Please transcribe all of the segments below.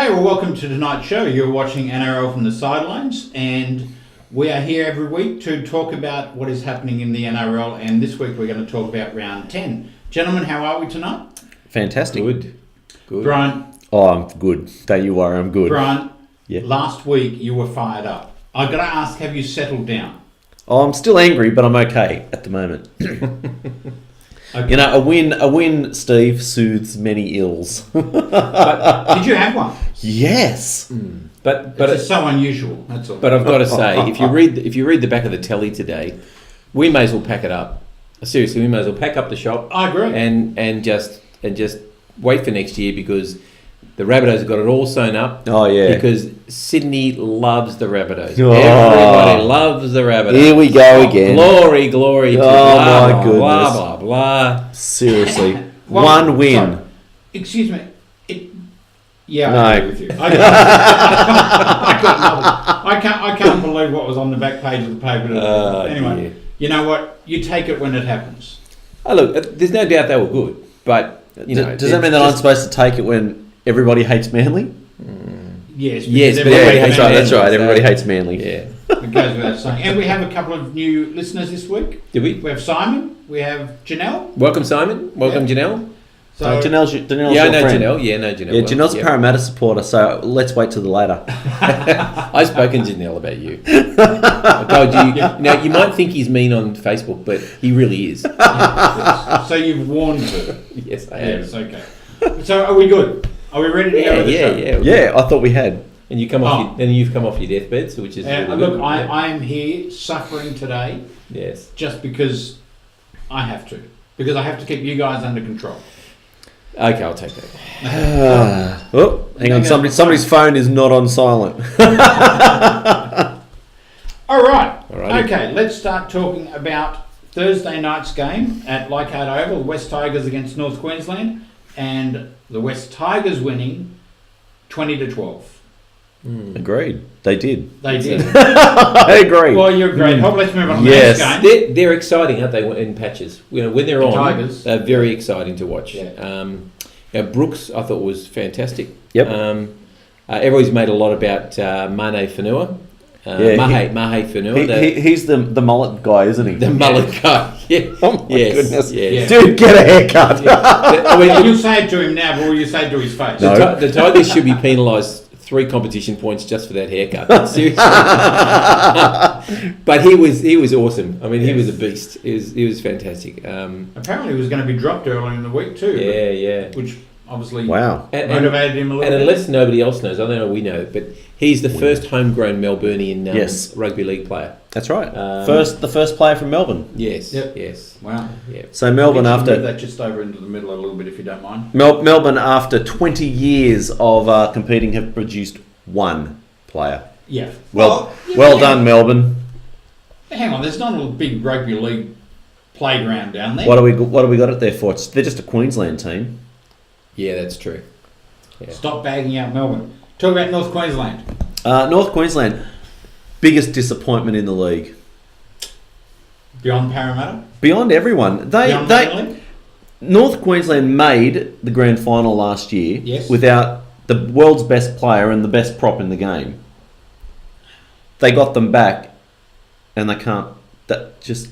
Okay, well, welcome to tonight's show. You're watching NRL from the Sidelines, and we are here every week to talk about what is happening in the NRL, and this week we're going to talk about round 10. Gentlemen, how are we tonight? Fantastic. Good. Brian? Oh, I'm good. Don't you worry, I'm good. Brian, Yeah. last week you were fired up. I've got to ask, have you settled down? Oh, I'm still angry, but I'm okay at the moment. Okay. You know, a win, Steve, soothes many ills. But did you have one? Yes. But It's so unusual, that's all. I've got to say, if you read the back of the telly today, we may as well pack it up. Seriously, we may as well pack up the shop. I agree. And just wait for next year, because the Rabbitohs have got it all sewn up. Oh, yeah. Because Sydney loves the Rabbitohs. Oh. Everybody loves the Rabbitohs. Here we go again. Glory to Oh, blah, my blah, goodness. blah, blah, blah. Seriously. Well, one win. sorry. Excuse me. No. I agree with you. I can't believe what was on the back page of the paper. Anyway, dear. you know what? You take it when it happens. Oh, look, there's no doubt they were good, but you know, Does that mean that I'm supposed to take it when everybody hates Manly? Yes. Yes, because but everybody yeah, hates That's right. Manly. Everybody hates Manly. Yeah. It goes without saying. And we have a couple of new listeners this week. Did we? We have Simon. We have Janelle. Welcome, Simon. Welcome, Janelle. So Janelle's Yeah, I your know friend. Janelle. Yeah, I know Janelle. Yeah, well. Janelle's a Yeah. Parramatta supporter, so let's wait till the later. I've spoken to Janelle about you. I told you. Now, you might think he's mean on Facebook, but he really is. yes. So you've warned her. Yes, I am. Yes. Okay. So are we good? Are we ready to go with the show? Yeah, I thought we had. And you come off. You've come off your deathbed, so which is really Look, good. I am here suffering today Yes. just because I have to. Because I have to keep you guys under control. Okay, I'll take that. Oh, hang on. Somebody's phone is not on silent. All right. Alrighty. Okay, let's start talking about Thursday night's game at Leichhardt Oval, the West Tigers against North Queensland, and the West Tigers winning 20-12. Agreed. They did. They did. I agree. Well, you're great. Let's move on to the Yes. next game. They're exciting, aren't they? In patches, you know, when they're The on, Tigers. they're very exciting to watch. Yeah. Brooks, I thought, was fantastic. Yep. Everybody's made a lot about Mane Whenua. Mahe Whenua. He's the mullet guy, isn't he? The mullet guy. Yeah. Oh my goodness. Yes. Dude, get a haircut. I mean, You'll say it to him now, but will you say it to his face? No. the Tigers should be penalised 3 competition points just for that haircut. Seriously. But he was awesome. I mean, he was a beast. He was fantastic. Apparently, he was going to be dropped earlier in the week too. Yeah. Which obviously Wow. motivated him a little And bit. unless nobody else knows, I don't know we know, but he's the first homegrown Melburnian Yes. rugby league player. That's right. Um, the first player from Melbourne. Yes. Yep. Yes. Wow. Yeah. So Melbourne Move after that just over into the middle a little bit, if you don't mind. Melbourne after 20 years of competing have produced one player. Yeah. Well yeah. done, Melbourne. Hang on, there's not a big rugby league playground down there. What do we got it there for? They're just a Queensland team. Yeah, that's true. Yeah. Stop bagging out Melbourne. Talk about North Queensland. North Queensland, biggest disappointment in the league. Beyond Parramatta. Beyond everyone, Beyond Manly. North Queensland made the grand final last year Yes. without the world's best player and the best prop in the game. They got them back, and they can't. That just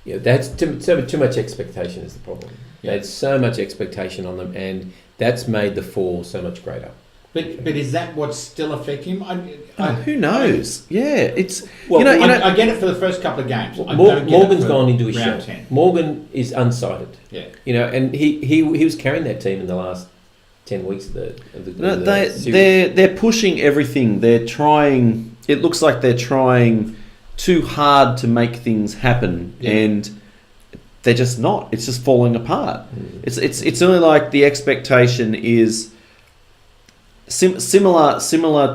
Yeah, that's too much expectation is the problem. Yeah. They had so much expectation on them, and that's made the fall so much greater. But is that what's still affecting him? who knows? It's Well, I get it for the first couple of games. I don't get Morgan's it for gone into his round shell. 10. Morgan is unsighted. Yeah. You know, and he was carrying that team in the last 10 weeks of the series. they're pushing everything. They're trying. It looks like they're trying too hard to make things happen, and they're just not. It's just falling apart. It's only like the expectation is similar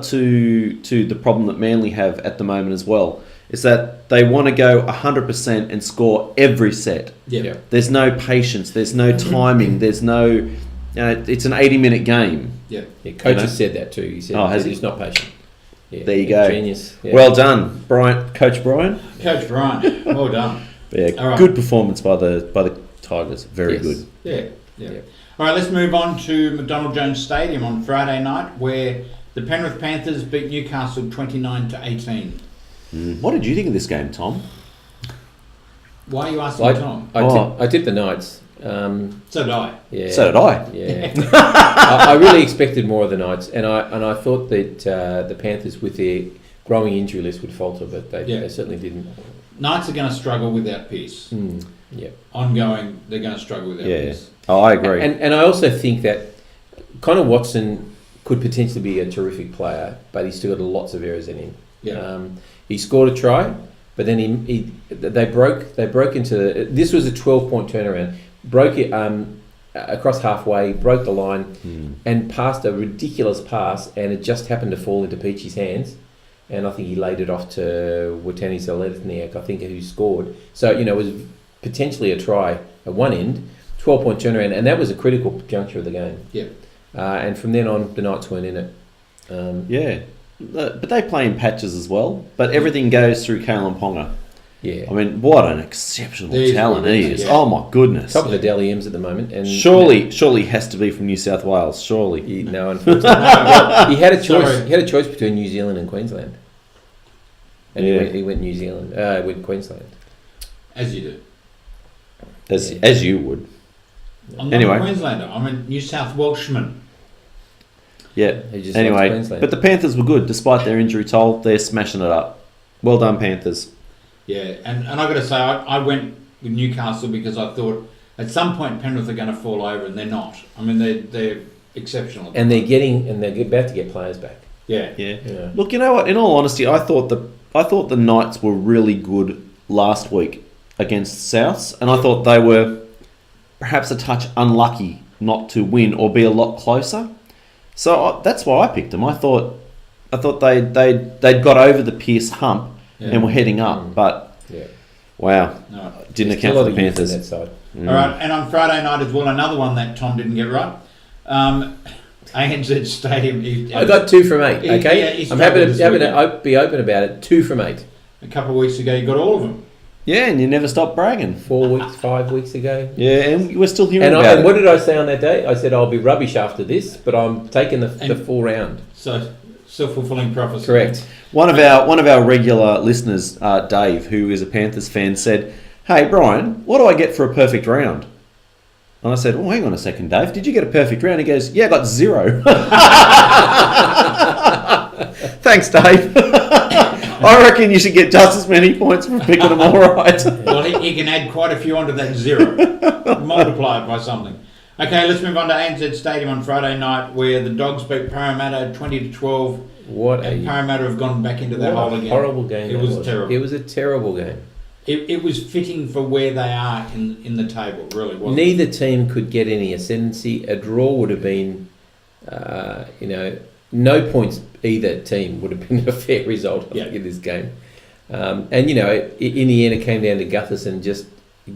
to the problem that Manly have at the moment as well. Is that they want to go 100% and score every set. Yeah. There's no patience. There's no timing. There's no. It's an 80-minute game. Yeah. Coach has said that too. He said he's not patient. Yeah, There you go. Genius. Yeah. Well done, Coach Brian. Coach Brian. Well done. Yeah, All right. good performance by the Tigers. Very good. Yeah. All right, let's move on to McDonald Jones Stadium on Friday night, where The Penrith Panthers beat Newcastle 29-18. What did you think of this game, Tom? Why are you asking Tom? I tipped the Knights. So did I. Yeah. So did I. Yeah. I really expected more of the Knights, and I thought that the Panthers, with their growing injury list, would falter, but they certainly didn't. Knights are going to struggle without Pearce. Yeah. Ongoing, they're going to struggle without Pearce. Oh, I agree. And I also think that Connor Watson could potentially be a terrific player, but he's still got lots of errors in him. Yeah. He scored a try, but then they broke into. This was a 12-point turnaround. Broke it across halfway, broke the line, and passed a ridiculous pass, and it just happened to fall into Peachy's hands. And I think he laid it off to Watani Zelezniak, I think, who scored. So, it was potentially a try at one end, 12-point turnaround, and that was a critical juncture of the game. Yeah. And from then on, the Knights weren't in it. Yeah. But they play in patches as well, but everything goes through Kalen Ponga. Yeah. I mean, what an exceptional talent he is. Yeah. Oh, my goodness. Top of the Dally M's at the moment. And Surely has to be from New South Wales, surely. No, unfortunately. Well, he had a choice. Sorry. He had a choice between New Zealand and Queensland. And he went New Zealand. Went Queensland. As you do. As you would. I'm not Anyway. a Queenslander. I'm a New South Welshman. Yeah. He just Anyway, loves Queensland. but the Panthers were good. Despite their injury toll, they're smashing it up. Well done, Panthers. Yeah, and I've got to say, I went with Newcastle because I thought at some point Penrith are going to fall over, and they're not. I mean, they're exceptional. And they're about to get players back. Yeah. Yeah. Look, you know what? In all honesty, I thought the Knights were really good last week against Souths, and I thought they were perhaps a touch unlucky not to win or be a lot closer. So that's why I picked them. I thought they'd got over the Pearce hump and were heading up, but wow, didn't account for the Panthers. That side. All right, and on Friday night as well, another one that Tom didn't get right. ANZ Stadium. I got 2 from 8. Okay, he's I'm happy to struggled be open about it. 2 from 8. A couple of weeks ago, you got all of them. Yeah, and you never stop bragging. 4 weeks, 5 weeks ago. Yeah, and we're still hearing about and it. what did I say on that day? I said I'll be rubbish after this, but I'm taking the full round. So self-fulfilling prophecy. Correct. One of our regular listeners, Dave, who is a Panthers fan, said, "Hey Brian, what do I get for a perfect round?" And I said, "Oh, hang on a second, Dave. Did you get a perfect round?" He goes, "Yeah, I got 0." Thanks, Dave. I reckon you should get just as many points for picking them all right. Well, he can add quite a few onto that 0. Multiply it by something. Okay, let's move on to ANZ Stadium on Friday night, where the Dogs beat Parramatta 20-12. Parramatta have gone back into their hole again. Horrible game. It was terrible. It was a terrible game. It was fitting for where they are in the table, really, wasn't it? Neither team could get any ascendancy. A draw would have been, no points either team would have been a fair result in this game. And, in the end, it came down to Gutherson just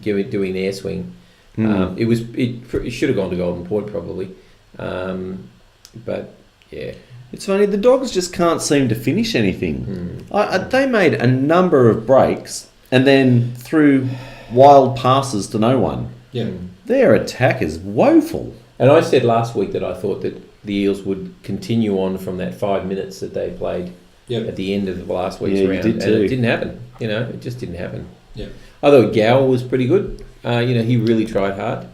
doing air swing. It should have gone to Golden Point, probably. But, yeah. It's funny, the Dogs just can't seem to finish anything. They made a number of breaks and then threw wild passes to no one. Yeah. Their attack is woeful. And I said last week that I thought that the Eels would continue on from that 5 minutes that they played at the end of the last week's round. You did too. And it didn't happen. It just didn't happen. Yeah. I thought Gow was pretty good. He really tried hard.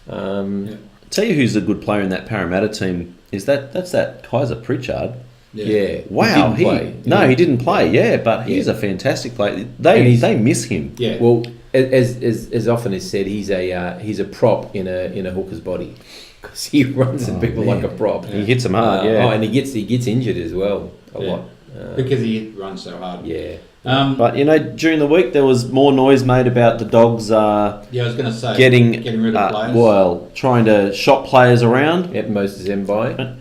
Tell you who's a good player in that Parramatta team is that's that Kaiser Pritchard. Yeah. Wow. He didn't play. No, he didn't play. Yeah, but he's a fantastic player. They miss him. Yeah. Well, as often is said, he's a prop in a hooker's body because he runs at people like a prop. He hits them hard. and he gets injured as well a lot because he runs so hard. Yeah. But during the week there was more noise made about the Dogs. I was going to say getting rid of players. Trying to shop players around. At Moses Mbai.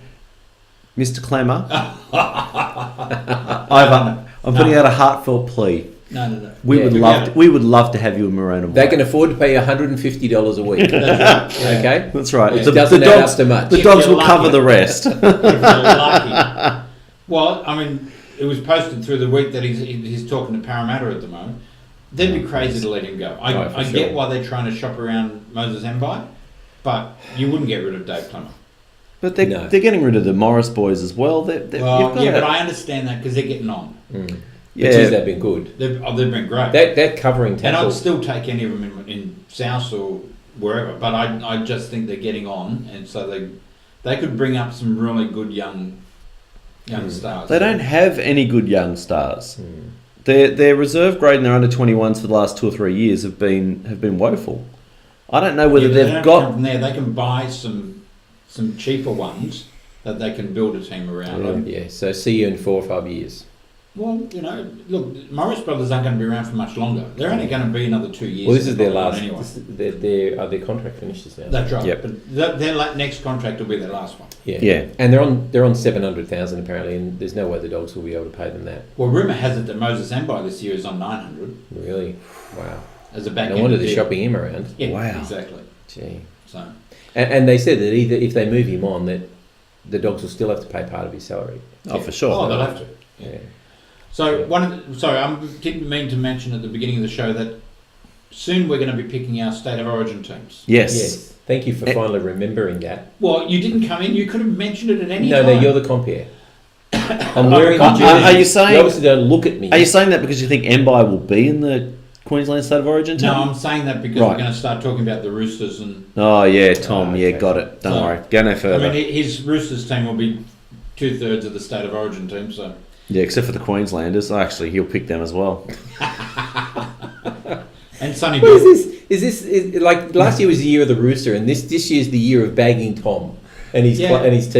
Mr. Clemmer, I'm putting out a heartfelt plea. No. We would love to have you in maroon and white. They can afford to pay $150 a week. That's right. Okay, that's right. Which doesn't add up to much. The Dogs will cover the rest. If you're lucky. Well, I mean, it was posted through the week that he's talking to Parramatta at the moment. They'd be crazy to let him go. I get why they're trying to shop around Moses Mbai, but you wouldn't get rid of Dave Clemmer. But they're getting rid of the Morris boys as well. But I understand that because they're getting on. But geez, they've been good. They've been great. That covering tackle. And I'd still take any of them in South or wherever. But I just think they're getting on, and so they could bring up some really good young stars. They don't have any good young stars. Their reserve grade and their under 21s for the last 2 or 3 years have been woeful. I don't know whether they've got from there. They can buy some cheaper ones that they can build a team around. So see you in 4 or 5 years. Well, look, Morris Brothers aren't going to be around for much longer. They're only going to be another 2 years. Well, this is their last. Anyway. Their contract finishes now. That's right. Yep. But their next contract will be their last one. Yeah. And they're on 700,000 apparently, and there's no way the Dogs will be able to pay them that. Well, rumour has it that Moses Ambai this year is on 900. Really? Wow. As a back No wonder they're shopping him around. Yeah, wow. Exactly. Gee. So. And they said that either if they move him on, that the Dogs will still have to pay part of his salary. Oh, for sure. Oh, they'll have to. Yeah. So I didn't mean to mention at the beginning of the show that soon we're going to be picking our State of Origin teams. Yes. Thank you for finally remembering that. Well, you didn't come in. You could have mentioned it at any time. No, you're the compere. I'm wearing the jersey. Are you saying? You obviously don't look at me. Are you saying that because you think Mbai will be in the Queensland State of Origin team? No, I'm saying that because we're going to start talking about the Roosters and. Oh yeah, Tom. Okay. Yeah, got it. Don't worry. Go no further. I mean, his Roosters team will be 2/3 of the State of Origin team. So. Yeah, except for the Queenslanders. Actually, he'll pick them as well. And Sonny. What is this? Is this like last year was the year of the Rooster, and this year's the year of bagging Tom and his team?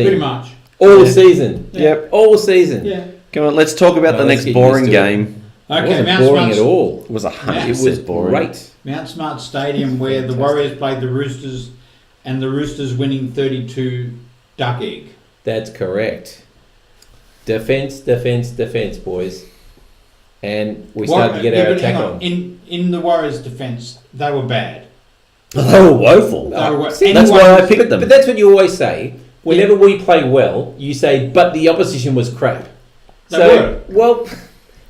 Pretty much. All season. Yeah. Yep. All season. Yeah. Come on, let's talk about the next boring game. Okay, It wasn't Mount boring Smart's, at all. It was 100% It was boring. great. Mount Smart Stadium, where the Warriors played the Roosters, and the Roosters winning 32 duck egg. That's correct. Defence, boys. And we started to get our attack on. In the Warriors' defence, they were bad. They were woeful. That's why I picked them. But that's what you always say. Whenever we play well, you say, but the opposition was crap. They were. Well,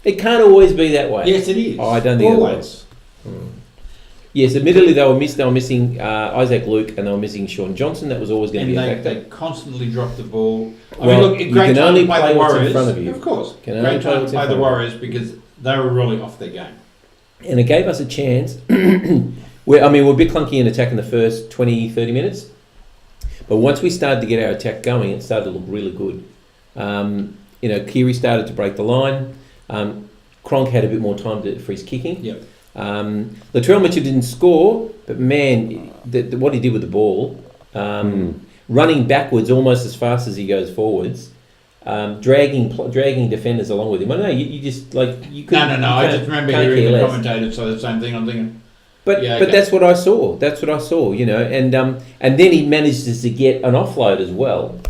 it can't always be that way. Yes, it is. Oh, I don't think always. It was. Yes, admittedly they were missing Isaac Luke and they were missing Sean Johnson. That was always going to be a factor. They constantly dropped the ball. I mean, look, great time to play the Warriors. In front of you. Of course. Great time to play the Warriors because they were really off their game. And it gave us a chance. We're a bit clunky in attack in the first 20, 30 minutes. But once we started to get our attack going, it started to look really good. Kiri started to break the line. Cronk had a bit more time for his kicking. Yep. Latrell Mitchell didn't score, but man, what he did with the ball, running backwards almost as fast as he goes forwards, dragging defenders along with him. I know you just you couldn't. No. I just remember hearing the commentators say the same thing. I'm thinking. But that's what I saw. And then he manages to get an offload as well.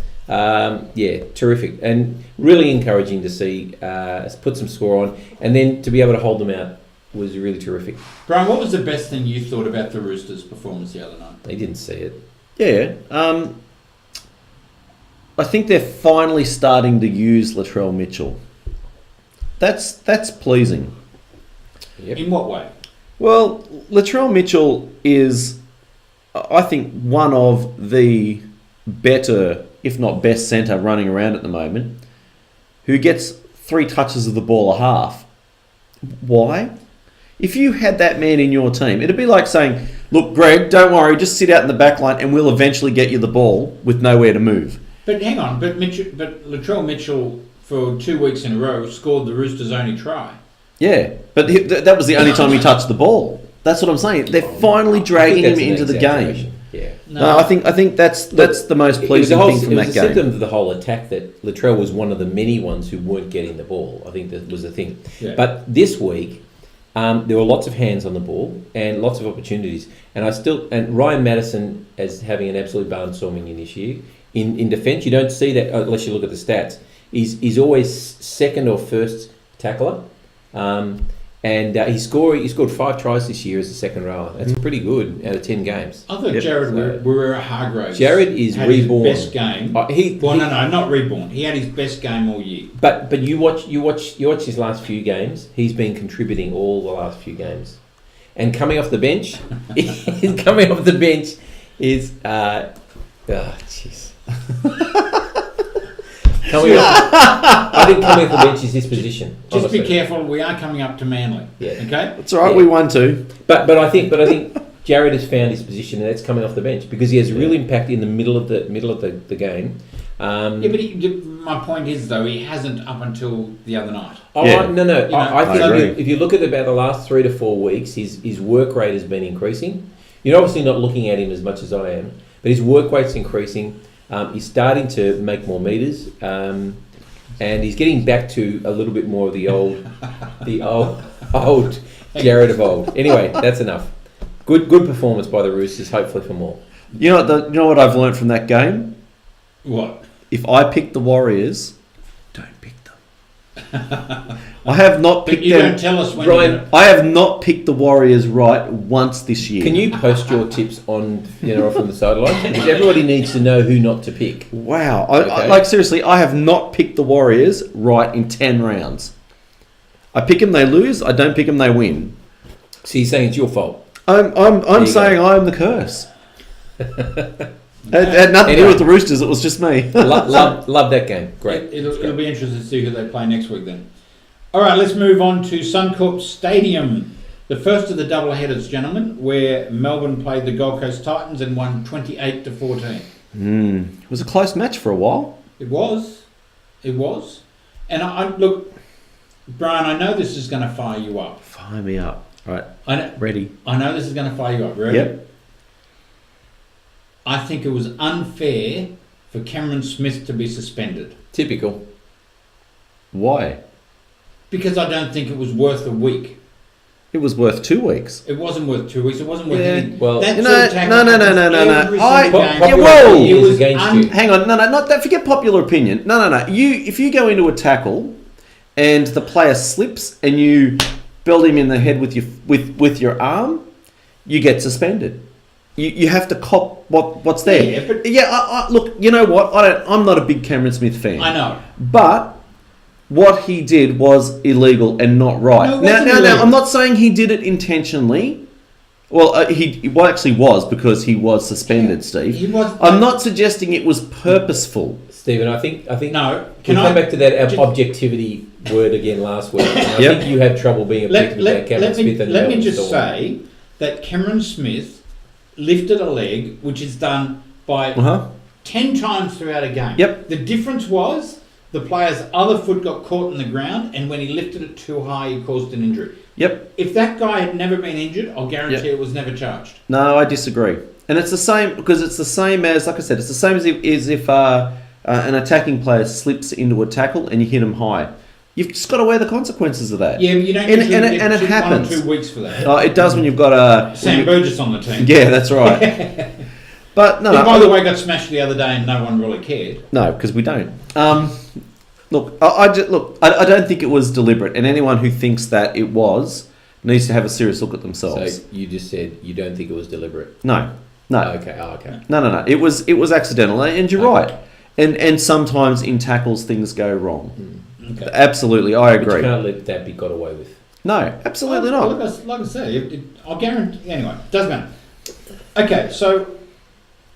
Terrific and really encouraging to see us put some score on, and then to be able to hold them out was really terrific. Brian, what was the best thing you thought about the Roosters' performance the other night? They didn't see it. Yeah. I think they're finally starting to use Latrell Mitchell. That's pleasing. Yep. In what way? Well, Latrell Mitchell is, I think, one of the better, if not best, centre running around at the moment, who gets 3 touches of the ball a half. Why? If you had that man in your team, it'd be like saying, look, Greg, don't worry, just sit out in the back line and we'll eventually get you the ball with nowhere to move. But hang on, but Latrell Mitchell, for 2 weeks in a row, scored the Roosters' only try. Yeah, but that was the only time he touched the ball. That's what I'm saying. They're finally dragging him into the game. Yeah. No, I think that's the most pleasing thing from that game. It was a symptom of the whole attack that Latrell was one of the many ones who weren't getting the ball. I think that was the thing. Yeah. But this week, there were lots of hands on the ball and lots of opportunities. And Ryan Madison as having an absolute barnstorming in this year. In defence, you don't see that unless you look at the stats. He's always second or first tackler. He scored 5 tries this year as a second rower. That's pretty good out of 10 games. I thought Jared Warrior-Hargraves had reborn. His best game. Not reborn. He had his best game all year. But you watch his last few games. He's been contributing all the last few games, and coming off the bench, is jeez. I think coming off the bench is his position. Just honestly. be careful. We are coming up to Manly. Yeah. Okay. That's all right. We won too. But I think Jared has found his position, and that's coming off the bench because he has real impact in the middle of the game. Yeah, but my point is though he hasn't up until the other night. Oh Yeah. no! I think agree. if you look at about the last 3 to 4 weeks, his work rate has been increasing. You're obviously not looking at him as much as I am, but his work rate's increasing. He's starting to make more meters, and he's getting back to a little bit more of the old Jared of old. Anyway, that's enough. Good performance by the Roosters. Hopefully for more. You know what I've learned from that game? What? If I pick the Warriors, don't pick them. I have not But picked you them. don't tell us when. Brian, I have not picked the Warriors right once this year. can you post your tips on from the sidelines? Because everybody needs to know who not to pick. Wow. Okay. Like seriously, I have not picked the Warriors right in 10 rounds. I pick them, they lose. I don't pick them, they win. So you're saying it's your fault? I'm saying I am the curse. It had nothing to do with the Roosters. It was just me. Love that game. Great. It'll be interesting to see who they play next week then. All right, let's move on to Suncorp Stadium. The first of the double headers, gentlemen, where Melbourne played the Gold Coast Titans and won 28-14. It was a close match for a while. It was. And I look, Brian, I know this is going to fire you up. Fire me up. All right, ready. I know this is going to fire you up. Ready? Yep. I think it was unfair for Cameron Smith to be suspended. Typical. Why? Because I don't think it was worth a week. It was worth 2 weeks. It wasn't worth 2 weeks. It wasn't worth Yeah. any. Well, that You sort know, of tackle no. every single game. Popular yeah, opinion whoa. is against you. Hang on, don't forget popular opinion. No. If you go into a tackle and the player slips and you belt him in the head with your arm, you get suspended. You have to cop what's there. Yeah, but- I look. You know what? I'm not a big Cameron Smith fan. I know. But what he did was illegal and not right. No, it now, wasn't now, illegal. I'm not saying he did it intentionally. Well, he actually was because he was suspended, Steve. He was. I'm not suggesting it was purposeful. Stephen, I think No. we Can come I back to that just- objectivity word again last week. And I Yep. think you had trouble being objective about Cameron Smith and let me Melbourne just Storm. say that Cameron Smith lifted a leg, which is done by 10 times throughout a game. Yep. The difference was the player's other foot got caught in the ground, and when he lifted it too high, he caused an injury. Yep. If that guy had never been injured, I'll guarantee Yep. it was never charged. No, I disagree. And it's the same because it's the same as, like I said, it's the same as if an attacking player slips into a tackle and you hit him high. You've just got to wear the consequences of that. Yeah, but you don't And- usually and it- get and it 1 happens. or 2 weeks for that. It does when you've got a Sam Burgess on the team. Yeah, that's right. But no, Who, by the look, way, got smashed the other day and no one really cared. no, because we don't. Look, I don't think it was deliberate, and anyone who thinks that it was needs to have a serious look at themselves. So you just said you don't think it was deliberate. No. Okay. No. It was accidental, and you're Okay. right. And sometimes in tackles things go wrong. Okay. Absolutely, I But agree. you can't let that be got away with. No, absolutely Well, not. Like I say, I'll guarantee. Anyway, doesn't matter. Okay, so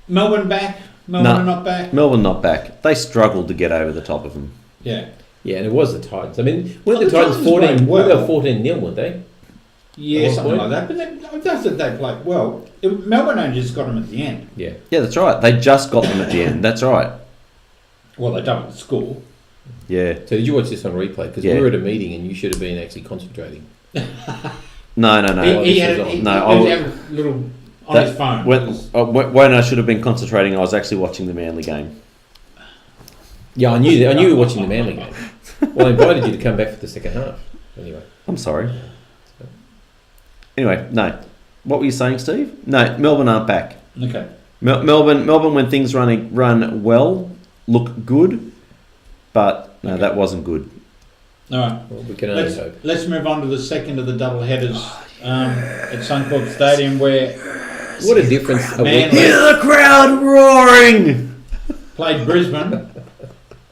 Melbourne back. Melbourne No. are not back. Melbourne not back. They struggled to get over the top of them. Yeah. Yeah, and it was the Titans. I mean, weren't Well, the the Titans Titans 14? played well. They were 14-0, weren't they? Yeah, At one something point? like that. But that's that they played well. Melbourne only just got them at the end. Yeah. Yeah, that's right. They just got them at the end. That's right. Well, they doubled the score. Yeah. So did you watch this on replay? Because Yeah. we were at a meeting and you should have been actually concentrating. No. He had this was he, on. No, he I was would- having a little on That- his phone. When I should have been concentrating, I was actually watching the Manly game. Yeah, I knew that. I knew you were watching the Manly game. Well, I invited you to come back for the second half. Anyway. I'm sorry. Anyway, no. What were you saying, Steve? No, Melbourne aren't back. Okay. Melbourne, when things run well, look good, but no, that wasn't good. All right. Well, we can only hope. Let's move on to the second of the double headers at Suncorp Stadium, where What a difference a week. Manly Hear the crowd roaring! played Brisbane,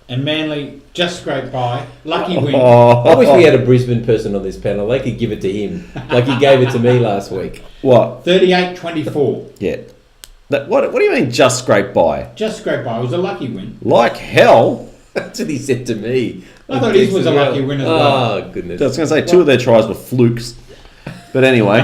and Manly just scraped by. Lucky win. I wish we had a Brisbane person on this panel. They could give it to him, like he gave it to me last week. What? 38-24. Yeah. What do you mean just scraped by? Just scraped by. It was a lucky win. Like hell. That's what he said to me. I thought his was a lucky win as well. Oh, goodness. I was going to say, two of their tries were flukes. But anyway,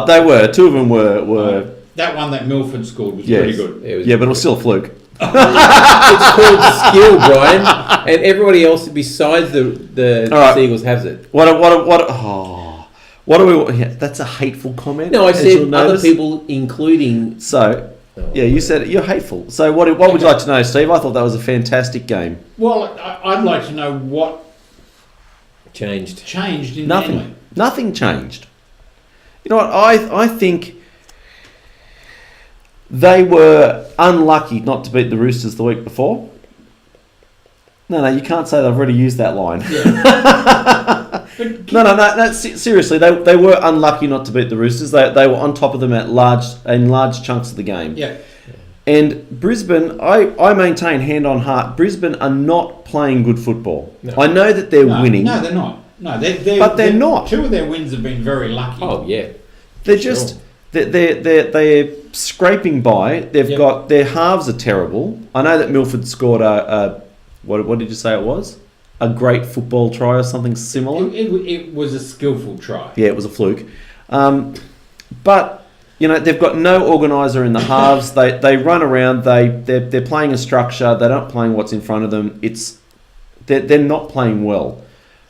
they were. Two of them were That one that Milford scored was pretty good. But it was still a fluke. It's called skill, Brian, and everybody else besides the Seagulls has it. What do we? Yeah, that's a hateful comment. No, I said other people, including. So, you said you're hateful. So, what would you like to know, Steve? I thought that was a fantastic game. Well, I'd like to know what changed in Manly. Nothing changed. You know what? I think they were unlucky not to beat the Roosters the week before. No, you can't say they've already used that line. Yeah. No. Seriously, they were unlucky not to beat the Roosters. They were on top of them in large chunks of the game. Yeah. And Brisbane, I maintain hand on heart, Brisbane are not playing good football. No. I know that they're winning. No, they're not. No, they're not. Two of their wins have been very lucky. Oh yeah, they're just they're scraping by. They've got their halves are terrible. I know that Milford scored a what did you say it was? A great football try or something similar. It was a skillful try. Yeah, it was a fluke. But they've got no organiser in the halves. They run around. They're playing a structure. They're not playing what's in front of them. They're not playing well.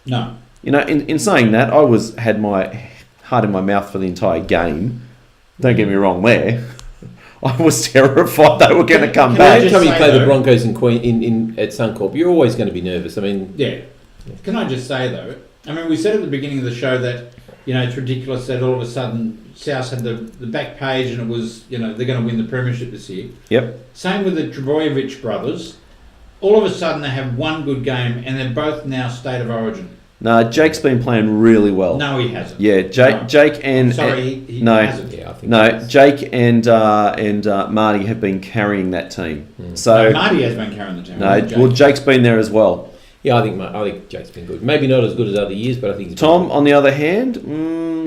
No. In saying that, I had my heart in my mouth for the entire game. Don't get me wrong there. I was terrified they were going to come back. Every time you play the Broncos in at Suncorp, you're always going to be nervous. I mean... Yeah. Can I just say, though, we said at the beginning of the show that, it's ridiculous that all of a sudden South had the back page and it was, they're going to win the premiership this year. Yep. Same with the Trbojevic brothers. All of a sudden they have one good game and they're both now state of origin. No, Jake's been playing really well. No, he hasn't. Yeah, Jake and he hasn't. Yeah, I think Jake and Marty have been carrying that team. So Marty has been carrying the team. Jake's been there as well. Yeah, I think Jake's been good. Maybe not as good as other years, but I think he's Tom, on the other hand,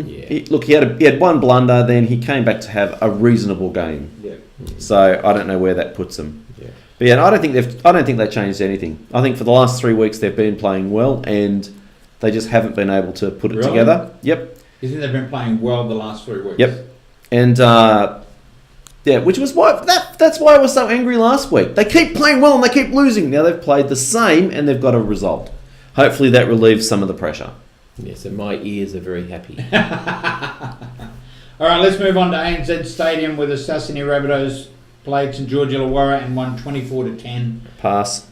he had one blunder, then he came back to have a reasonable game. Yeah. So I don't know where that puts them. Yeah. But I don't think they changed anything. I think for the last 3 weeks they've been playing well and they just haven't been able to put it together. Yep. You think they've been playing well the last 3 weeks? Yep. And which was why that's why I was so angry last week. They keep playing well and they keep losing. Now they've played the same and they've got a result. Hopefully that relieves some of the pressure. Yes, and my ears are very happy. All right, let's move on to ANZ Stadium where the South Sydney Rabbitohs played St George Illawarra and won 24-10. Pass.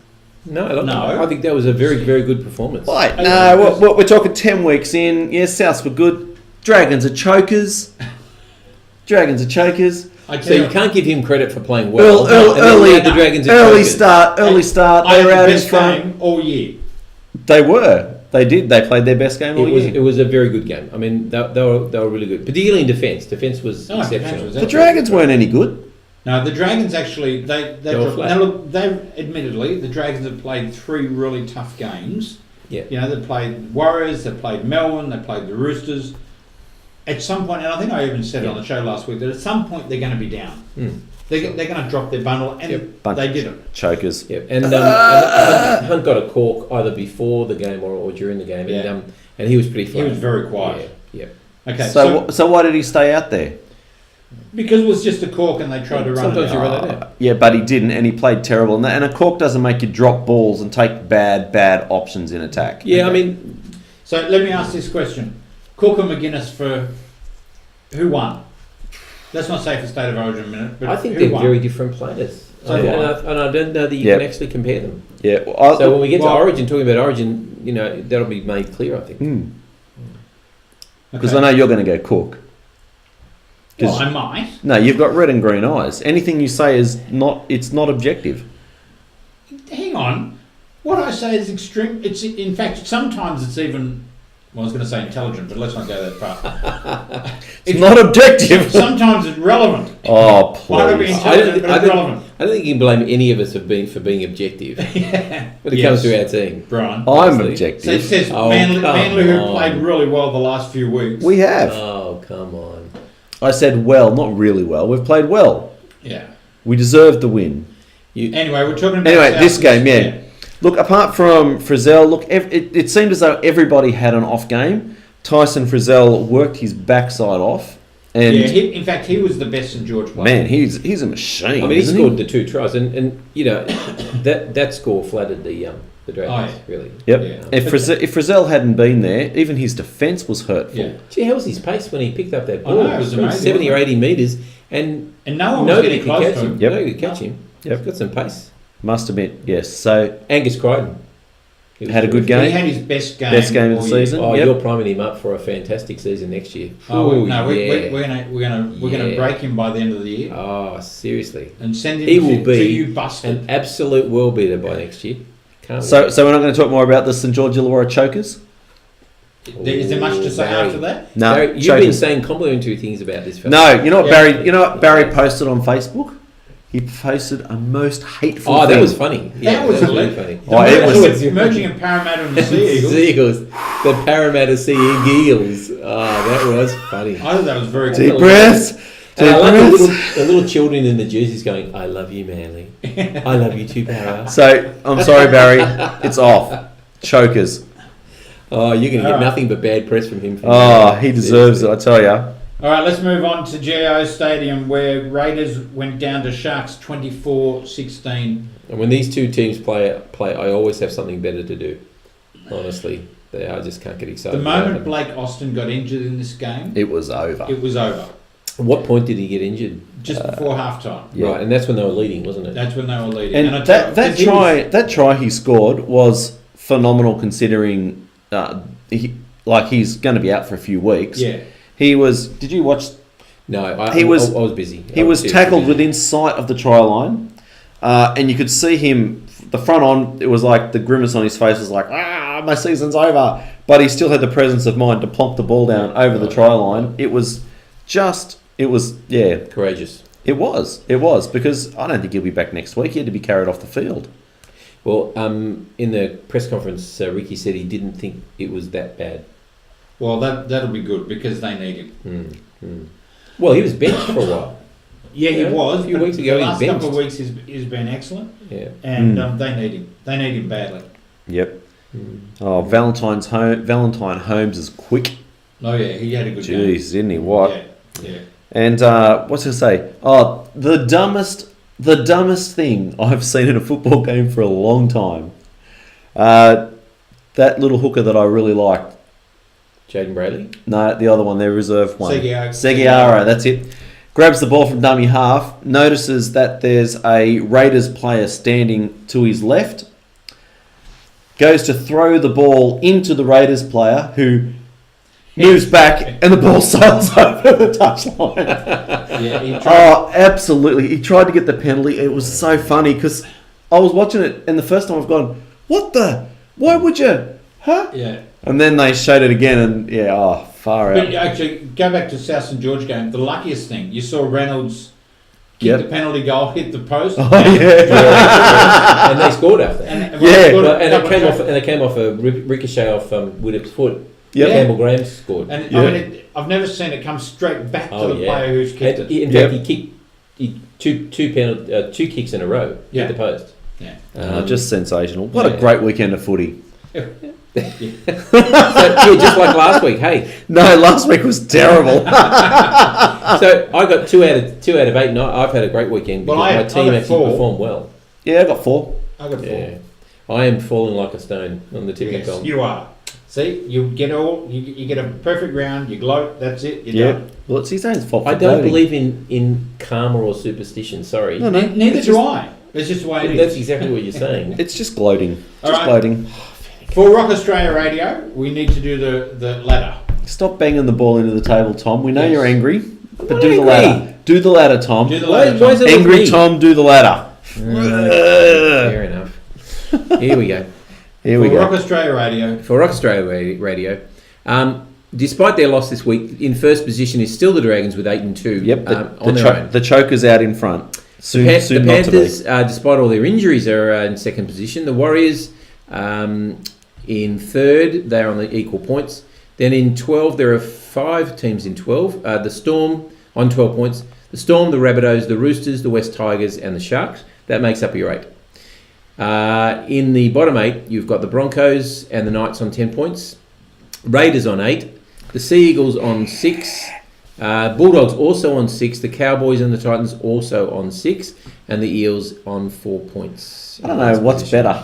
No, I think that was a very, very good performance. Right, no, we're talking 10 weeks in. Yes, Souths were good. Dragons are chokers. So you can't give him credit for playing well. Early start. They were out in front game all year. They were. They did. They played their best game all year. It was a very good game. I mean, they were really good, particularly in defence. Defence was exceptional. The Dragons weren't any good. No, the Dragons actually they admittedly the Dragons have played 3 really tough games. Yeah. They played Warriors, they played Melbourne, they played the Roosters. At some point, and I think I even said it on the show last week, that at some point they're going to be down. They're going to drop their bundle, and they didn't. Chokers. Yep. And Hunt got a cork either before the game or during the game, and he was pretty flat. He was very quiet. Yeah. Okay. So why did he stay out there? Because it was just a cork and they tried to run Sometimes it you run it out. Yeah, but he didn't, and he played terrible. And a cork doesn't make you drop balls and take bad options in attack. Yeah, okay. I mean... So let me ask this question. Cook or McGuinness for... Who won? Let's not say for State of Origin a minute, but I think they're very different players. So and I don't know that you can actually compare them. Yeah. So when we get to Origin, talking about Origin, that'll be made clear, I think. Because I know you're going to go Cook. Well, I might. No, you've got red and green eyes. Anything you say it's not objective. Hang on. What I say is extreme. It's in fact sometimes it's even. Well, I was going to say intelligent, but let's not go that far. It's not objective. Sometimes it's relevant. Oh, please. Might not be intelligent, but it's relevant. I don't think you can blame any of us for being objective. When it comes to our team, Brian. I'm objective. So it says Manly who played really well the last few weeks. We have. Oh, come on. I said well, not really well. We've played well. Yeah. We deserved the win. Anyway, we're talking about Anyway, this South- game, yeah. Look, apart from Frizzell, look, it seemed as though everybody had an off game. Tyson Frizzell worked his backside off, and in fact, he was the best St George player. man, he's a machine. I mean, he isn't scored the 2 tries, and you know that score flattered the Dragons really. Yep. Yeah. If Frizzell hadn't been there, even his defence was hurtful. Yeah. Gee, how was his pace when he picked up that I ball? know, it was From amazing, 70 or wasn't 80 metres, and And no one was nobody getting could close catch to him. him. Yep. Nobody could catch him. Yep. He's got some pace. Must admit, yes. So Angus Crichton. He was had a good terrific. He game. had his best game. Best game of the all year. season. Oh, Yep. you're priming him up for a fantastic season next year. Oh, Ooh, no, yeah. we're gonna Yeah. break him by the end of the year Oh, seriously. and send him He to, will be to you busted. An absolute world beater by next year. Can't So wait. we're not going to talk more about the St George Illawarra Chokers. Is there much to say Barry. after that? No, Barry, you've been Chokers. saying complimentary things about this fella. No, you know what Yeah. Barry? You know what Barry posted on Facebook? He posted a most hateful. Oh, that thing. was funny. That was really hilarious. funny. Oh, it was- The merging of Parramatta and the Sea Eagles. Sea Eagles. The Parramatta Sea Eagles. Oh, that was funny. I thought that was very Deep cool. breaths. And I Deep love breaths. the little children in the jerseys going, I love you, Manly. I love you too, Para. So I'm sorry, Barry. It's off. Chokers. Oh, you're going to get Alright. nothing but bad press from him. Oh, he deserves it. I tell you. All right, let's move on to GO Stadium where Raiders went down to Sharks 24-16. And when these two teams play, I always have something better to do. Honestly, I just can't get excited. The about moment them. Blake Austin got injured in this game, It was over. it was over. At what point did he get injured? Just before halftime. Yeah. Right, and that's when they were leading, wasn't it? That's when they were leading. And I tell you, that 'cause he try was- that try he scored was phenomenal considering he's going to be out for a few weeks. Yeah. He was. Did you watch? No, I He was- was busy. He I was seriously tackled busy. within sight of the try line, and you could see him. The front on, it was like the grimace on his face was like, my season's over. But he still had the presence of mind to plonk the ball down over the try line. It was, yeah, Courageous. it was because I don't think he'll be back next week. He had to be carried off the field. Well, in the press conference, Ricky said he didn't think it was that bad. Well, that'll be good because they need him. Well, he was benched for a while. Yeah, he Yeah, was. a few but weeks ago the he last benched. couple of weeks he's been excellent, Yeah. and they need him. They need him badly. Yep. Oh, Valentine Holmes is quick. Oh yeah, he had a good game. Jeez, didn't he? What? Yeah. And what's he say? Oh, the dumbest thing I've seen in a football game for a long time. That little hooker that I really liked. Jaden Bradley. No, the other one, their reserve one. Seguiaro. That's it. Grabs the ball from dummy half, notices that there's a Raiders player standing to his left, goes to throw the ball into the Raiders player who moves back and the ball sails over the touchline. Yeah, he tried. Oh, absolutely. He tried to get the penalty. It was so funny because I was watching it and the first time I've gone, what the? Why would you? Huh? Yeah. And then they showed it again and far But out. actually, go back to South St George game. The luckiest thing you saw Reynolds kick Yep. the penalty goal, hit the post, Oh, yeah. And they scored after. and Yeah. scored a And couple of it came off a ricochet off Widdop's foot. Yep. Campbell Graham scored. And Yeah. I mean, I've never seen it come straight back to the player who's kicked it. In fact, he kicked two kicks in a row. Yeah. Hit the post. Yeah. Just sensational. What Yeah. a great weekend of footy. Just like last week. Hey, No, last week was terrible. so I got 2 out of 8. And I've had a great weekend Well, because I my team got actually 4. performed well. Yeah, I got 4. I got 4. Yeah, I am falling like a stone on the tipping Yes, column. you are. See, you get you get a perfect round. You gloat. That's it. You're Yeah. done. Well, it's his own fault. I for don't gloating. believe in karma or superstition. Sorry. No, no. Neither it's do just, I. That's just the way it That's is. exactly what you're saying. It's just gloating. All Just right. gloating. For Rock Australia Radio, we need to do the ladder. Stop banging the ball into the table, Tom. We know Yes. you're angry, but not do the angry. ladder. Do the ladder, Tom. Do the Why- ladder. why is Tom. it- Angry me? Tom, do the ladder. Fair enough. Here we go. Here we For Rock go. Australia Radio, For Rock Australia Radio, despite their loss this week, in first position is still the Dragons with 8 and 2. Yep, on their own. the choker's out in front. Soon, The soon not to be. Panthers, despite all their injuries, are in second position. The Warriors in third. They're on the equal points. Then in 12, there are 5 teams in 12. The Storm on 12 points. The Storm, the Rabbitohs, the Roosters, the West Tigers, and the Sharks. That makes up your 8. In the bottom 8, you've got the Broncos and the Knights on 10 points. Raiders on 8. The Sea Eagles on 6. Bulldogs also on 6. The Cowboys and the Titans also on 6. And the Eels on 4 points. I don't know what's better.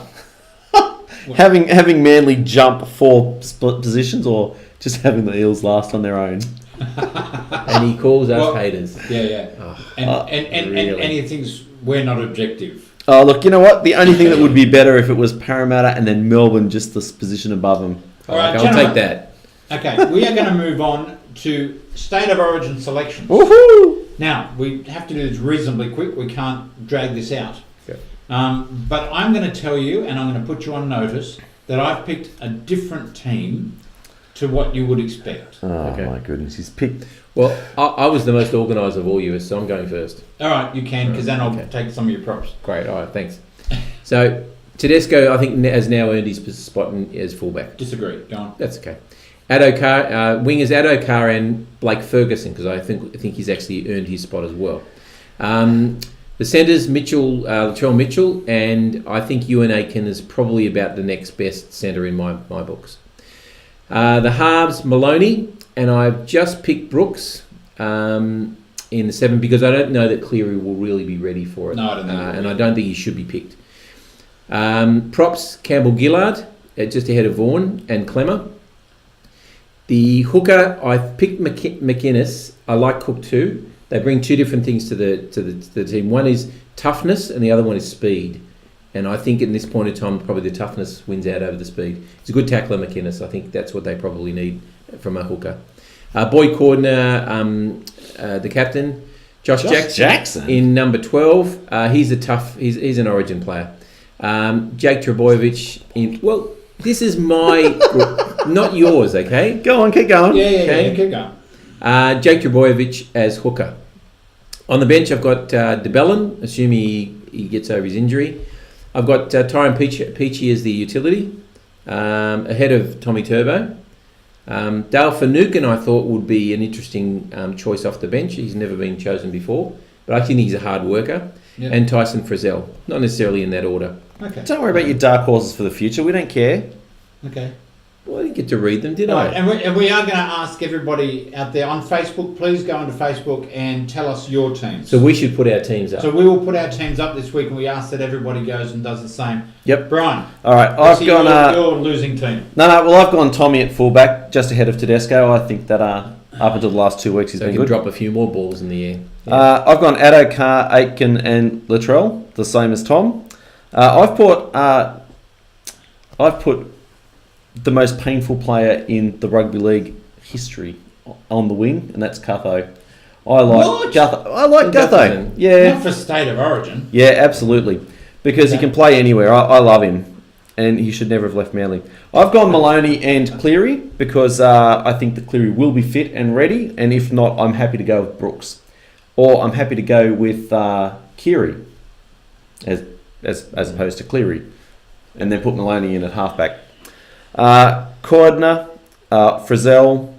having Manly jump 4 split positions or just having the Eels last on their own. And he calls us haters. Yeah. And he thinks we're not objective. Oh, look, you know what? The only thing that would be better if it was Parramatta and then Melbourne just this position above them. All right, I'll take that. Okay, we are going to move on to State of Origin selections. Woohoo! Now, we have to do this reasonably quick. We can't drag this out. Okay. But I'm going to tell you, and I'm going to put you on notice, that I've picked a different team to what you would expect. Oh, Okay. my goodness. He's picked... Well, I was the most organised of all you, so I'm going first. All right, you can, because then I'll Okay. take some of your props. Great, all right, thanks. So, Tedesco, I think, has now earned his spot as fullback. Disagree. Go on. That's okay. Addo wingers Addo Carr and Blake Ferguson, because I think he's actually earned his spot as well. The centres, Latrell Mitchell, and I think Ewan Aitken is probably about the next best centre in my books. The halves, Maloney, and I've just picked Brooks in the 7 because I don't know that Cleary will really be ready for it. No, I don't think he will. And I don't think he should be picked. Props, Campbell-Gillard, just ahead of Vaughan and Clemmer. The hooker, I've picked McInnes. I like Cook too. They bring 2 different things to the team. One is toughness and the other one is speed. And I think at this point in time, probably the toughness wins out over the speed. He's a good tackler, McInnes. I think that's what they probably need from a hooker. Boyd Cordner, the captain. Josh Jackson in number 12. He's he's an Origin player. Jake Trbojevic well, this is my not yours, okay? Go on, keep going. Yeah, keep going. Jake Trbojevic as hooker. On the bench, I've got DeBellin, assuming he gets over his injury. I've got Tyrone Peachy as the utility, ahead of Tommy Turbo. Dale Finucane, I thought, would be an interesting choice off the bench. He's never been chosen before, but I think he's a hard worker. Yep. And Tyson Frizzell, not necessarily in that order. Okay. Don't worry about your dark horses for the future. We don't care. Okay. Well, I didn't get to read them, did All I? right, and we are going to ask everybody out there on Facebook, please go onto Facebook and tell us your teams. So we should put our teams up. So we will put our teams up this week, and we ask that everybody goes and does the same. Yep. Brian. All right, I've gone... your losing team. No, well, I've gone Tommy at fullback, just ahead of Tedesco. I think that up until the last 2 weeks he's so been you can good. drop a few more balls in the air. Yeah. I've gone Addo, Carr, Aitken and Latrell, the same as Tom. I've put the most painful player in the rugby league history on the wing, and that's Gutho. I like Gutho. Yeah. Not for State of Origin. Yeah, absolutely. Because he can play anywhere. I love him. And he should never have left Manly. I've gone Maloney and Cleary because I think that Cleary will be fit and ready. And if not, I'm happy to go with Brooks. Or I'm happy to go with Keary as opposed to Cleary. And then put Maloney in at halfback. Cordner, Frizzell,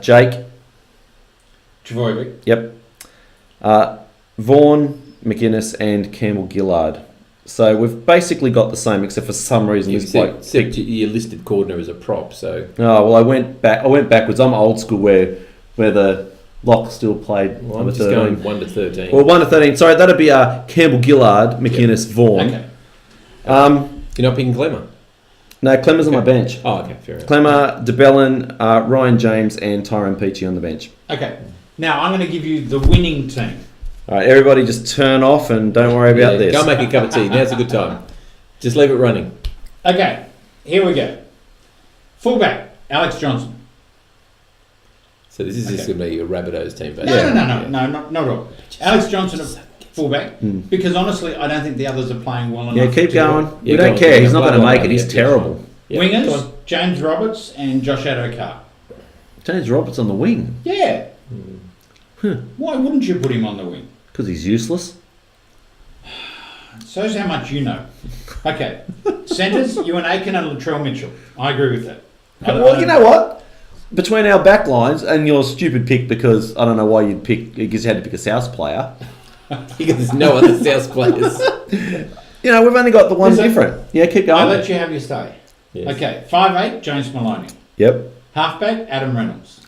Jake. Trbojevic. Yep. Vaughan, McInnes and Campbell-Gillard. So we've basically got the same, except for some reason this bloke... Except you listed Cordner as a prop, so... Oh, well, I went backwards. I'm old school where the lock still played. Well, I'm just going 1 to 13. Well, 1 to 13. Sorry, that'd be Campbell-Gillard, McInnes, Vaughan. Okay. You're not picking Clemmer? No, Clemmer's on my bench. Oh, okay, fair enough. Clemmer, DeBellin, Ryan James and Tyrone Peachy on the bench. Okay. Now, I'm going to give you the winning team. All right, everybody just turn off and don't worry about this. Go make a cup of tea. Now's a good time. Just leave it running. Okay, here we go. Fullback, Alex Johnson. So this is just going to be a Rabbitohs team. Yeah. No, not at all. Alex Johnson at fullback, because honestly, I don't think the others are playing well enough. Yeah, keep going. Yeah, we go don't on. care. He's not Blah, going to blah, make blah, it. He's yeah, terrible. Yeah, go Wingers, on. James Roberts and Josh Addo-Carr. James Roberts on the wing. Yeah. Why wouldn't you put him on the wing? Because he's useless. Shows how much you know. Okay. Centres, Ewan Aitken and Latrell Mitchell. I agree with that. Well, you know what? between our back lines and your stupid pick, because I don't know why you'd pick, because you had to pick a South player. Because there's no other South players. You know, we've only got the one different. Yeah, keep I'll going. let you have your stay. Yes. Okay, 5'8", James Maloney. Yep. Halfback, Adam Reynolds.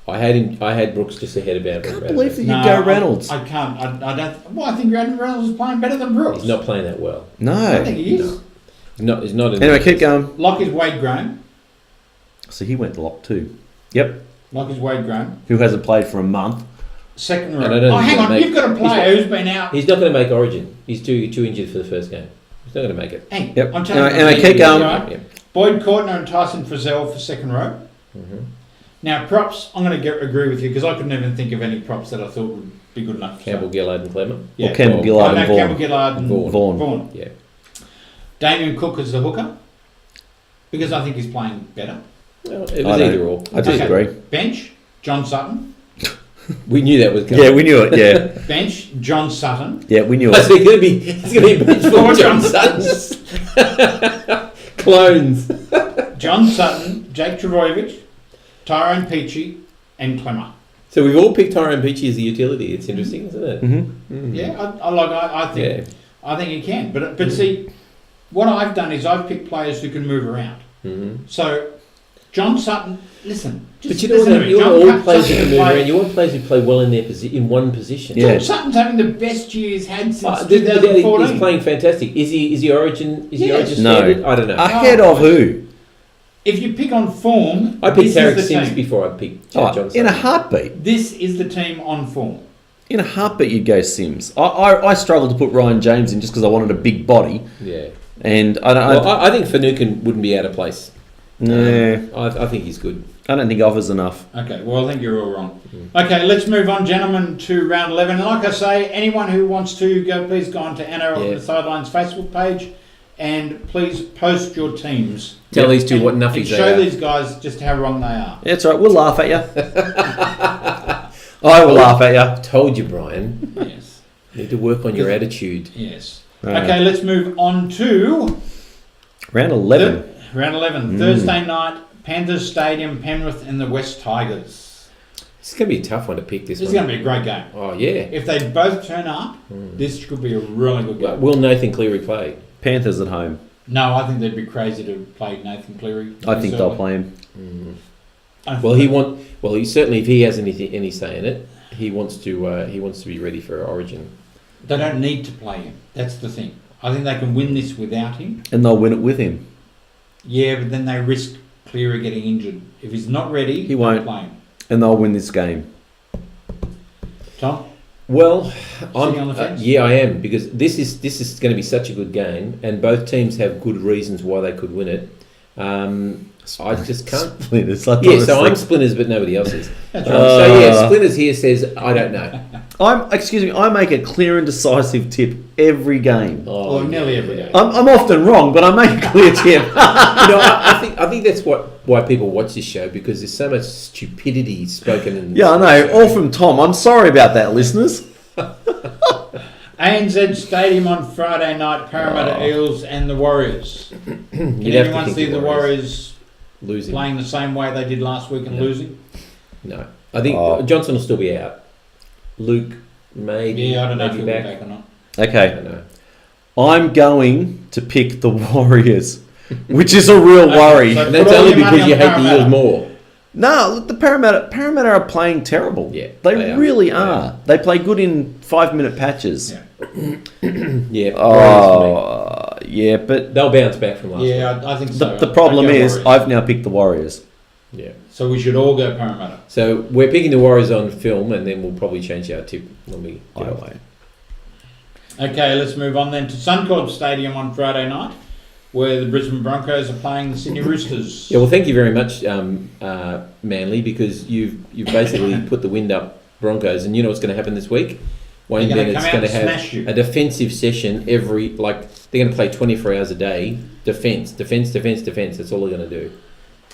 I had Brooks just ahead of I can't believe that you go Reynolds. I can't. I don't. Well, I think Adam Reynolds is playing better than Brooks. He's not playing that well. I No. think he is. He's not. Anyway, keep going. Lock is Wade Graham. So he went to lock too. Yep. Lock is Wade Graham. Who hasn't played for a month. Second And I row. don't Oh, think hang he'll on. make- You've got a player who's been out. He's not going to make Origin. He's too injured for the first game. He's not going to make it. Hey, Yep. I'm telling you. Anyway, keep going. Right. Boyd Courtner and Tyson Frizzell for second row. Mm-hmm. Now, props, I'm going to agree with you because I couldn't even think of any props that I thought would be good enough. Campbell, Gillard, and Clement. Yeah. Or Campbell Well, Gillard No, and Vaughan. Campbell Gillard and Vaughan. Vaughan. Yeah. Damien Cook as the hooker because I think he's playing better. Well, it I was don't- either or. I disagree. Bench, John Sutton. We knew that was coming. Yeah, we knew it. Yeah. Bench, John Sutton. Yeah, we knew I it. said it's going to be a bench full of John Suttons. Clones. John Sutton, Jake Trebojevic, Tyrone Peachy, and Clemmer. So we've all picked Tyrone Peachy as the utility. It's interesting, isn't it? Mm-hmm. Yeah, I think I think he can. But see, what I've done is I've picked players who can move around. Mm-hmm. So John Sutton, listen. But you know listen to what? me. You want John all players who Sutton can move play- around. You want players who play well in their in one position. Yeah. John Sutton's having the best year he's had since He's 2014. playing fantastic. Is he Origin? Is he Yes. Origin No. standard? I don't know. Ahead of who? If you pick on form, I picked this Tarek is the Sims team. before I picked Oh, John in a Sutton. heartbeat. This is the team on form. In a heartbeat, you'd go Sims. I struggled to put Ryan James in just because I wanted a big body, Yeah. and I don't. Well, I think Finucane wouldn't be out of place. Nah, I think he's good. I don't think offers enough. Okay, well, I think you're all wrong. Okay, let's move on, gentlemen, to round 11. And like I say, anyone who wants to go, please go on to NRL Yeah. the Sidelines Facebook page and please post your teams. Tell these two And- what and nuffies they show are. these guys just how wrong they are. Yeah, it's all right. We'll laugh at you. I will laugh at you. Told you, Brian. Yes, Need to work on your attitude. yes. Right. Okay, let's move on to Round 11. round 11. Thursday night, Panthers Stadium, Penrith and the West Tigers. It's going to be a tough one to pick. This This is one. going to be a great game. Oh yeah. If they both turn up, this could be a really good game. Will Nathan Cleary play? Panthers at home. No, I think they'd be crazy to play Nathan Cleary. I think they'll play him. Well, he certainly, if he has any say in it, he wants to be ready for Origin. They don't need to play him. That's the thing. I think they can win this without him. And they'll win it with him. Yeah, but then they risk Cleary getting injured. If he's not ready, He won't. Play him. And they'll win this game. Tom? Well, Sitting on the fence? yeah, I am, because this is going to be such a good game, and both teams have good reasons why they could win it. I just can't. Splinters, I Yeah, so honestly- I'm Splinters, but nobody else is. That's So yeah, Splinters here says I don't know. I make a clear and decisive tip every game. Or nearly every day. I'm often wrong, but I make a clear tip. I think that's why people watch this show, because there's so much stupidity spoken in. Yeah, I know. All from Tom. I'm sorry about that, listeners. ANZ Stadium on Friday night, Parramatta Eels and the Warriors. Can You'd have to anyone think see the Warriors losing. playing the same way they did last week and No. losing? No, I think Oh. Johnson will still be out. Luke maybe. Yeah, I don't know if maybe he'll be back. back or not. I Okay. don't know. I'm going to pick the Warriors, which is a real Okay, worry. so- And that's Put all only your money because you on hate the Parramatta. Eels more. No, look, the Parramatta are playing terrible. Yeah, they they are. really They are. They play good in 5-minute patches. Yeah. Yeah. Warriors Oh, yeah, but for me. They'll bounce back from last week. Yeah, I think so. the problem I'd go is Warriors. I've now picked the Warriors. Yeah. So we should all go Parramatta. So we're picking the Warriors on film, and then we'll probably change our tip when we get off. Okay, let's move on then to Suncorp Stadium on Friday night, where the Brisbane Broncos are playing the Sydney Roosters. Yeah, well, thank you very much, Manly, because you've basically put the wind up Broncos, and you know what's going to happen this week? Wayne They're gonna Bennett's come out going to and have smash you. a defensive session they're going to play 24 hours a day. Defence. That's all they're going to do.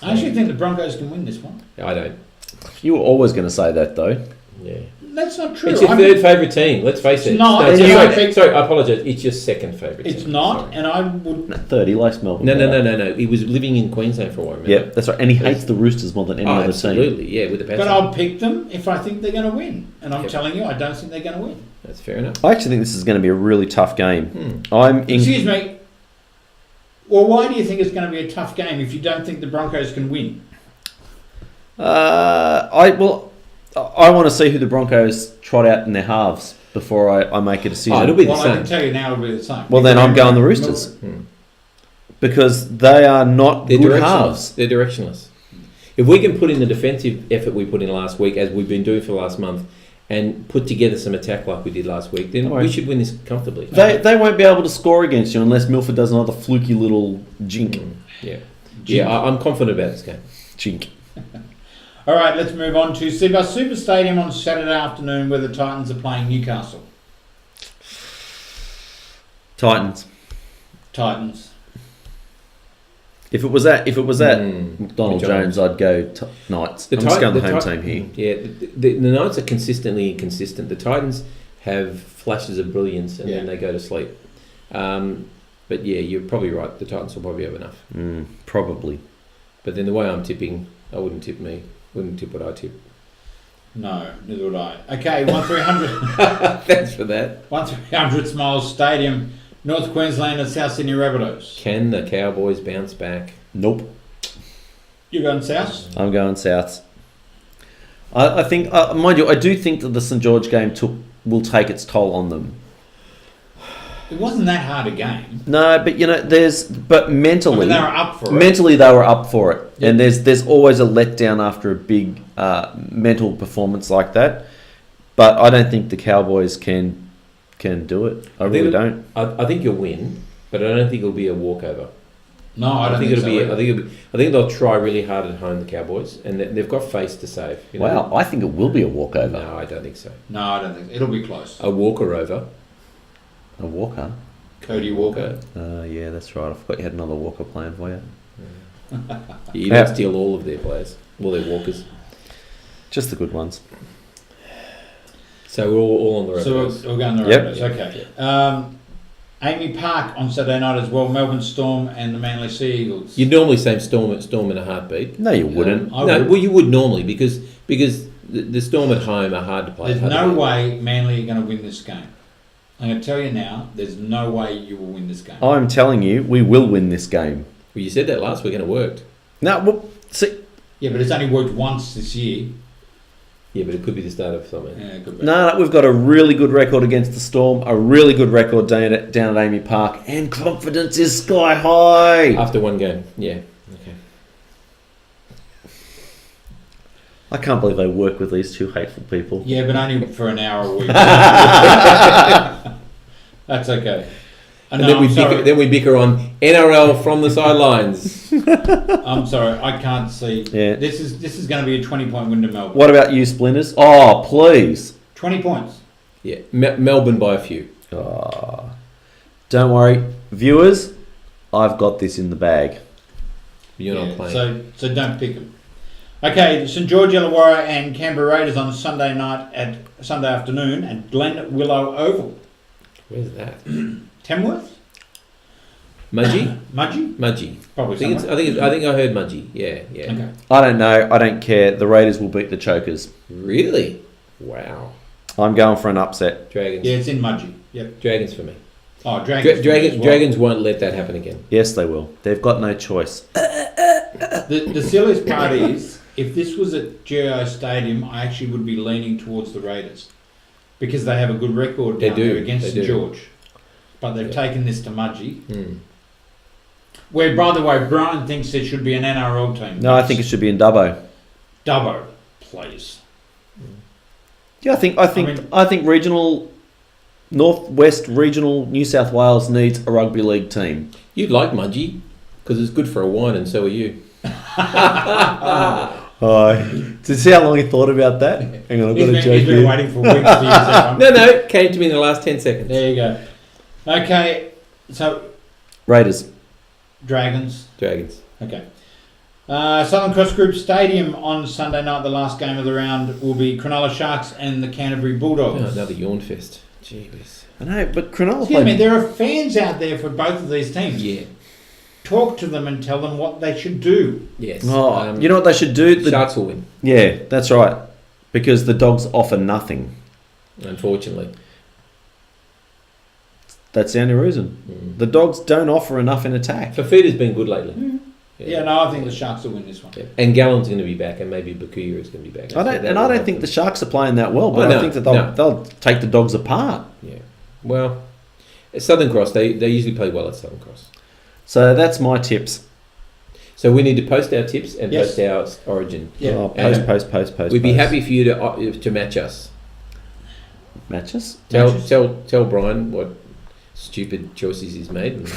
I actually think the Broncos can win this one. I don't. You were always going to say that, though. Yeah. That's not true. It's your third favourite team. Let's face it. It's not. No, It's sorry, I apologise. It's your second favourite team. It's not, Sorry. and I would. No, 30, he likes Melbourne. No. He was living in Queensland for a while. Remember? Yeah, that's right. And he hates the Roosters more than any other absolutely. team. Yeah, with the Panthers. But I'll pick them if I think they're going to win, and I'm Yep. telling you, I don't think they're going to win. That's fair enough. I actually think this is going to be a really tough game. Hmm. Excuse me. Well, why do you think it's going to be a tough game if you don't think the Broncos can win? I want to see who the Broncos trot out in their halves before I make a decision. Oh, it'll be the Well, I same. can tell you now it'll be the same. Well, then I'm going the Roosters. Because they are not They're good directionless. halves. They're directionless. If we can put in the defensive effort we put in last week, as we've been doing for the last month, and put together some attack like we did last week, then we should win this comfortably. They won't be able to score against you unless Milford does another fluky little jink. I'm confident about this game. Jink. All right, let's move on to Super Stadium on Saturday afternoon, where the Titans are playing Newcastle. Titans. If it was at McDonald Jones, I'd go Knights. I'm just going the home team here. Yeah, the Knights are consistently inconsistent. The Titans have flashes of brilliance and then they go to sleep. But yeah, you're probably right. The Titans will probably have enough. Probably. But then the way I'm tipping, I wouldn't tip me. Wouldn't tip what I tip. No, neither would I. Okay, 1-300. Thanks for that. 1-300 Smiles Stadium, North Queensland and South Sydney Rabbitohs. Can the Cowboys bounce back? Nope. You're going South? I'm going South. I think, mind you, I do think that the St George game will take its toll on them. It wasn't that hard a game. No, but mentally, they were up for it. Mentally, they were up for it, and there's always a letdown after a big mental performance like that. But I don't think the Cowboys can do it. I really don't. I think you'll win, but I don't think it'll be a walkover. No, I don't think it'll so be. either. I think they'll try really hard at home, the Cowboys, and they've got face to save. You know? Wow, I think it will be a walkover. No, I don't think so. No, I don't think so. It'll be close. A walker over. A Walker? Cody Walker. Yeah, that's right. I forgot you had another Walker playing for you. You don't steal all of their players, all their walkers. Just the good ones. So we're all on the road. So we're going the Rabbitohs. Okay. Amy Park on Saturday night as well. Melbourne Storm and the Manly Sea Eagles. You'd normally say Storm in a heartbeat. No, you wouldn't. Well, you would normally because the Storm at home are hard to play. There's no way Manly are going to win this game. I'm going to tell you now, there's no way you will win this game. I'm telling you, we will win this game. Well, you said that last week and it worked. No, well, see. Yeah, but it's only worked once this year. Yeah, but it could be the start of something. Yeah, it could be. No, we've got a really good record against the Storm, a really good record down at Amy Park, and confidence is sky high. After one game, yeah. Okay. I can't believe they work with these two hateful people. Yeah, but only for an hour a week. That's okay. And then we bicker on NRL from the sidelines. I'm sorry, I can't see. Yeah. This is going to be a 20-point win to Melbourne. What about you, Splinters? Oh, please. 20 points. Yeah, Melbourne by a few. Oh. Don't worry, viewers. I've got this in the bag. You're not playing. So don't pick them. Okay, St George Illawarra and Canberra Raiders on Sunday afternoon at Glen Willow Oval. Where's that? Tamworth? Mudgee? Mudgee? Probably somewhere. I think I heard Mudgee. Yeah. Okay. I don't know. I don't care. The Raiders will beat the Chokers. Really? Wow. I'm going for an upset. Dragons. Yeah, it's in Mudgee. Yep. Dragons for me. Oh, Dragons. Dragons won't let that happen again. Yes, they will. They've got no choice. The silliest part is, if this was at GIO Stadium, I actually would be leaning towards the Raiders because they have a good record down there against St George. But they've taken this to Mudgee. Where, by the way, Brian thinks there should be an NRL team. No, I think it should be in Dubbo. Dubbo, please. Yeah, I think regional, Northwest Regional New South Wales needs a rugby league team. You'd like Mudgee because it's good for a wine, and so are you. To see how long he thought about that. Hang on, I've got a joke He's been here. waiting for weeks to use that one. No, it came to me in the last 10 seconds. There you go. Okay, so Raiders. Dragons. Dragons. Okay. Southern Cross Group Stadium on Sunday night. The last game of the round will be Cronulla Sharks and the Canterbury Bulldogs. Oh, another yawn fest. Gee whiz. I know, but Cronulla Excuse me, there are fans out there for both of these teams. Yeah. Talk to them and tell them what they should do. Yes. Oh, you know what they should do? The Sharks will win, Yeah, that's right. Because the Dogs offer nothing. unfortunately. That's the only reason. The Dogs don't offer enough in attack. Fafita's been good lately. Yeah, no, I think the Sharks will win this one. Yeah. And Gallen's going to be back, and maybe Bakuya is going to be back. I don't think the Sharks are playing that well, but Oh, no, I think that they'll take the Dogs apart. Yeah. Well, at Southern Cross, they usually play well at Southern Cross. So that's my tips. So we need to post our tips and Yes. post our origin. Yeah. Oh, And post. We'd be happy for you to match us. Matches? Tell Brian what stupid choices he's made.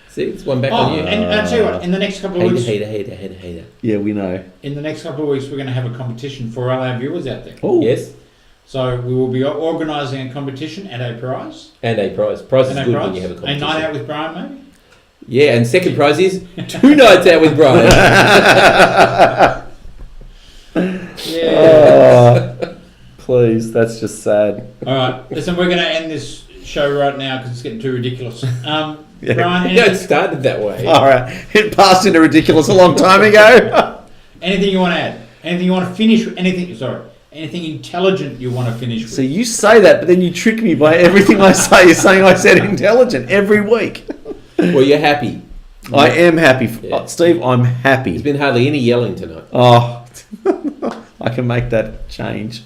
See, it's one back on you. And I'll tell you what, in the next couple of weeks, Hater. Yeah, we know. in the next couple of weeks, we're going to have a competition for all our viewers out there. Oh, Yes, So we will be organising a competition and a prize. and a prize. Prize is And a good prize. when you have a A competition. night out with Brian, maybe. Yeah, and second prize is 2 nights out with Brian. Yeah. Oh, please, that's just sad. All right. Listen, we're going to end this show right now because it's getting too ridiculous. Yeah. Brian, No, it started that way. All right, it passed into ridiculous a long time ago. anything you want to add? Anything you want to finish with? Anything intelligent you want to finish with? So you say that, but then you trick me by everything I say. You're saying I said intelligent every week. Well, you're happy. I am happy. Yeah. Steve, I'm There's happy. been hardly any yelling tonight. Oh, I can make that change.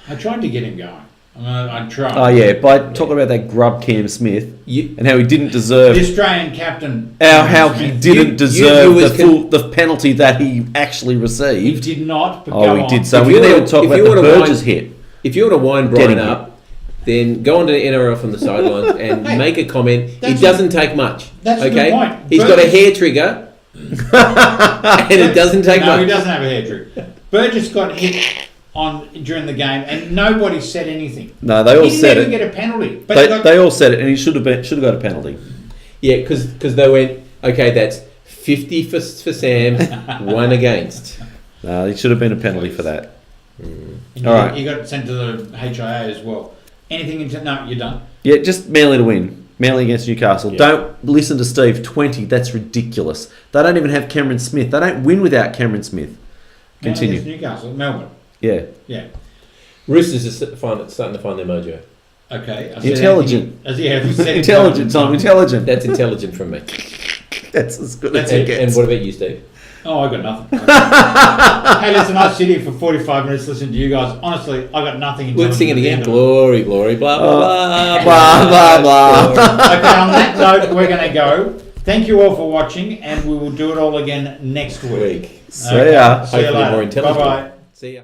I tried to get him going. I tried. Oh, yeah, by talking about that grub Cam Smith You, and how he didn't deserve... The Australian captain. How he Smith. didn't you deserve was the penalty that he actually He received. did not. But Oh, go he on. did. So If we you didn't wanna- even talk if about you the wanna Burgess wind- hit. if you want to wind Getting Brian up, then go on to NRL from the sidelines and Hey, make a comment. that's It doesn't take much. that's a okay? good point. He's got a Burgess- hair trigger, and it doesn't take No, much. he doesn't have a hair trick. Burgess got hit on during the game, and nobody said anything. No, they all He said didn't it. even get a penalty. But he got, They all said it, and he should have got a penalty. Yeah, because they went, okay, that's 50 for Sam, 1 against. No, it should have been a penalty for that. he, all right. he got sent to the HIA as well. Anything into no, you're done. Yeah, just Manly to win. Manly against Newcastle. Yeah. Don't listen to Steve. 20. That's ridiculous. They don't even have Cameron Smith. They don't win without Cameron Smith. Continue. Against Newcastle, Melbourne. Yeah. Yeah. Roosters are starting to find their mojo. Okay. I said Intelligent. anything- Have you said Intelligent, Tom. Intelligent. That's intelligent from me. That's as good That's as it And gets. what about you, Steve? Oh, I got nothing. Hey, listen, I sit here for 45 minutes listening to you guys. Honestly, I got nothing. We'll sing it at the again. end of Glory, glory, blah, blah, blah. Blah, blah, blah. Okay, on that note, we're going to go. Thank you all for watching, and we will do it all again next week. Week. See ya. See you Hopefully later. more intelligent. Bye-bye. See ya.